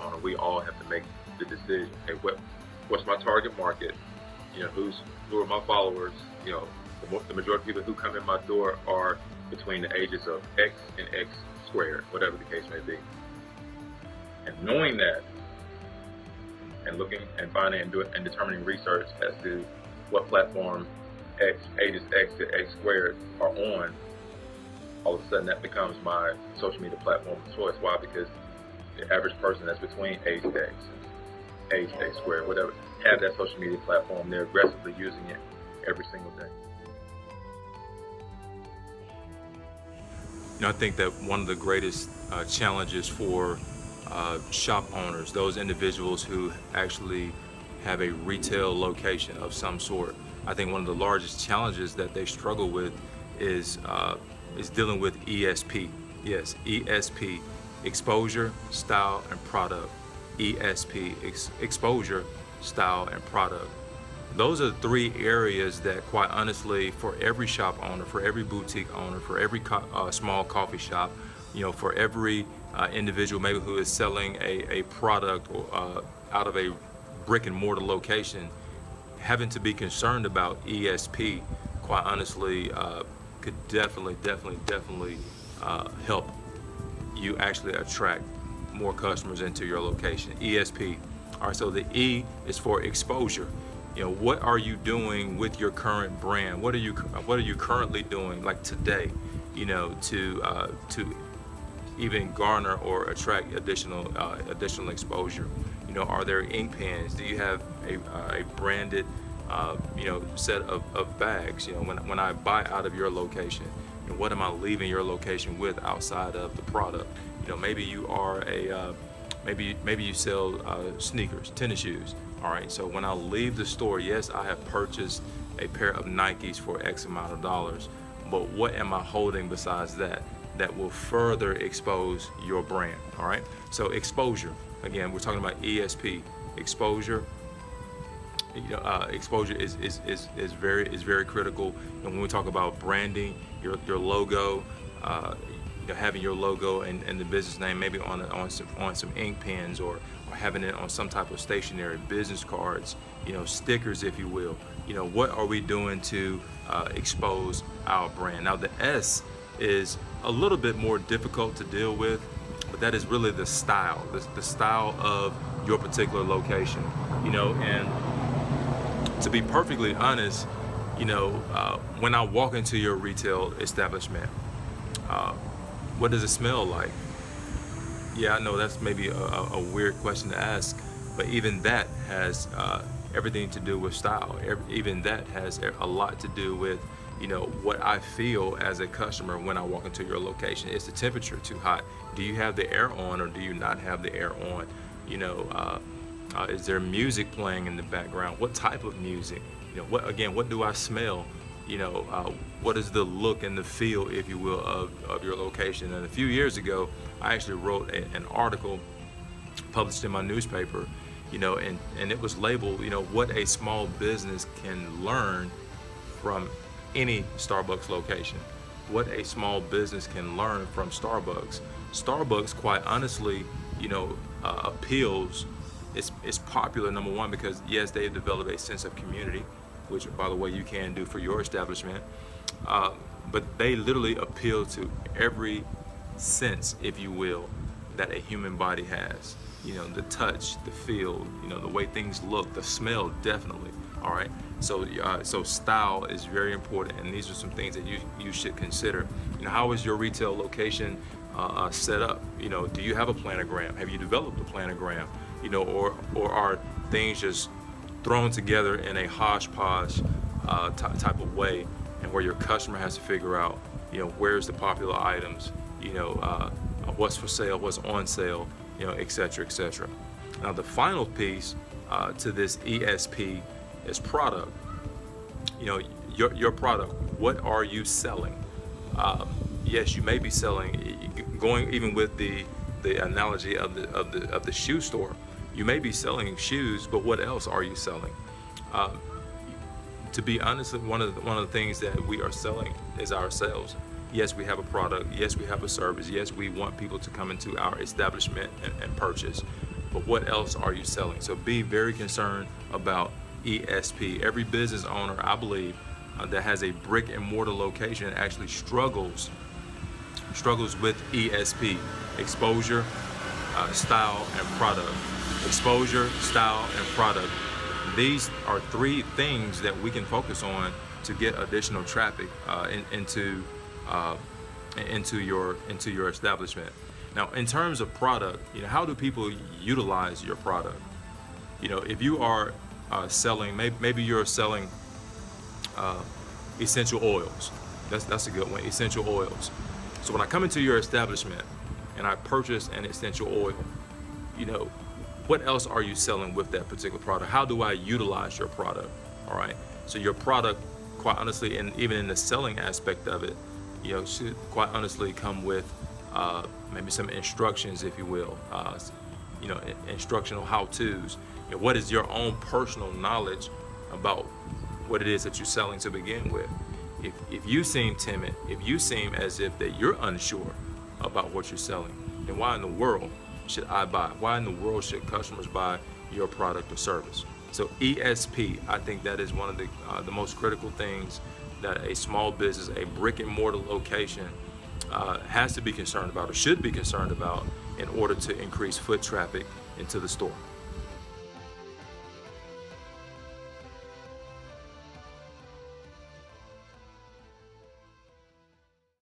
owner, we all have to make the decision. Hey, what's my target market? Who are my followers? The majority of people who come in my door are between the ages of X and X squared, whatever the case may be. And knowing that, and looking and finding and determining research as to what platform ages X to X squared are on, all of a sudden that becomes my social media platform of choice. Why? Because the average person that's between age X, age X squared, whatever, have that social media platform. They're aggressively using it every single day. I think that one of the greatest challenges for shop owners, those individuals who actually have a retail location of some sort, I think one of the largest challenges that they struggle with is dealing with ESP. Yes, ESP, exposure, style, and product. ESP, exposure, style, and product. Those are three areas that, quite honestly, for every shop owner, for every boutique owner, for every small coffee shop, for every individual maybe who is selling a product out of a brick and mortar location, having to be concerned about ESP, quite honestly, could definitely help you actually attract more customers into your location. ESP. All right, so the E is for exposure. What are you doing with your current brand? What are you currently doing, like today, to even garner or attract additional exposure? Are there ink pens? Do you have a branded set of bags? When I buy out of your location, what am I leaving your location with outside of the product? Maybe you are maybe you sell sneakers, tennis shoes. All right, so when I leave the store, yes, I have purchased a pair of Nikes for X amount of dollars, but what am I holding besides that will further expose your brand? All right, so exposure. Again, we're talking about ESP, exposure. Exposure is very critical. And when we talk about branding, your logo, having your logo and the business name maybe on some ink pens or having it on some type of stationery, business cards, stickers, if you will. What are we doing to expose our brand? Now the S is a little bit more difficult to deal with, but that is really the style, the style of your particular location. And to be perfectly honest, when I walk into your retail establishment, what does it smell like? Yeah, I know that's maybe a weird question to ask, but even that has everything to do with style. Even that has a lot to do with, what I feel as a customer when I walk into your location. Is the temperature too hot? Do you have the air on or do you not have the air on? Is there music playing in the background? What type of music? What do I smell? What is the look and the feel, if you will, of your location? And a few years ago, I actually wrote an article published in my newspaper, and it was labeled, what a small business can learn from any Starbucks location. What a small business can learn from Starbucks. Starbucks, quite honestly, appeals. It's popular, number one, because yes, they've developed a sense of community, which, by the way, you can do for your establishment. But they literally appeal to every sense, if you will, that a human body has. The touch, the feel, the way things look, the smell, definitely. All right. So style is very important, and these are some things that you should consider. How is your retail location set up? Do you have a planogram? Have you developed a planogram? Or are things just thrown together in a hodgepodge type of way, and where your customer has to figure out, where's the popular items, what's for sale, what's on sale, et cetera, et cetera. Now the final piece to this ESP is product. Your product. What are you selling? Yes, you may be selling. Going even with the analogy of the shoe store, you may be selling shoes, but what else are you selling? To be honest, one of the things that we are selling is ourselves. Yes, we have a product. Yes, we have a service. Yes, we want people to come into our establishment and purchase. but what else are you selling? So be very concerned about ESP. Every business owner, I believe, that has a brick and mortar location actually struggles with ESP: exposure, style, and product. Exposure, style, and product. These are three things that we can focus on to get additional traffic into your establishment. Now, in terms of product, how do people utilize your product? If you are selling, maybe you're selling essential oils. That's a good one. Essential oils. So when I come into your establishment and I purchase an essential oil, what else are you selling with that particular product? How do I utilize your product? All right. So your product, quite honestly, and even in the selling aspect of it, should quite honestly come with maybe some instructions, if you will, instructional how-tos. What is your own personal knowledge about what it is that you're selling to begin with? If you seem timid, if you seem as if that you're unsure about what you're selling, then why in the world should I buy? Why in the world should customers buy your product or service? So ESP, I think that is one of the most critical things that a small business, a brick and mortar location, has to be concerned about, or should be concerned about, in order to increase foot traffic into the store.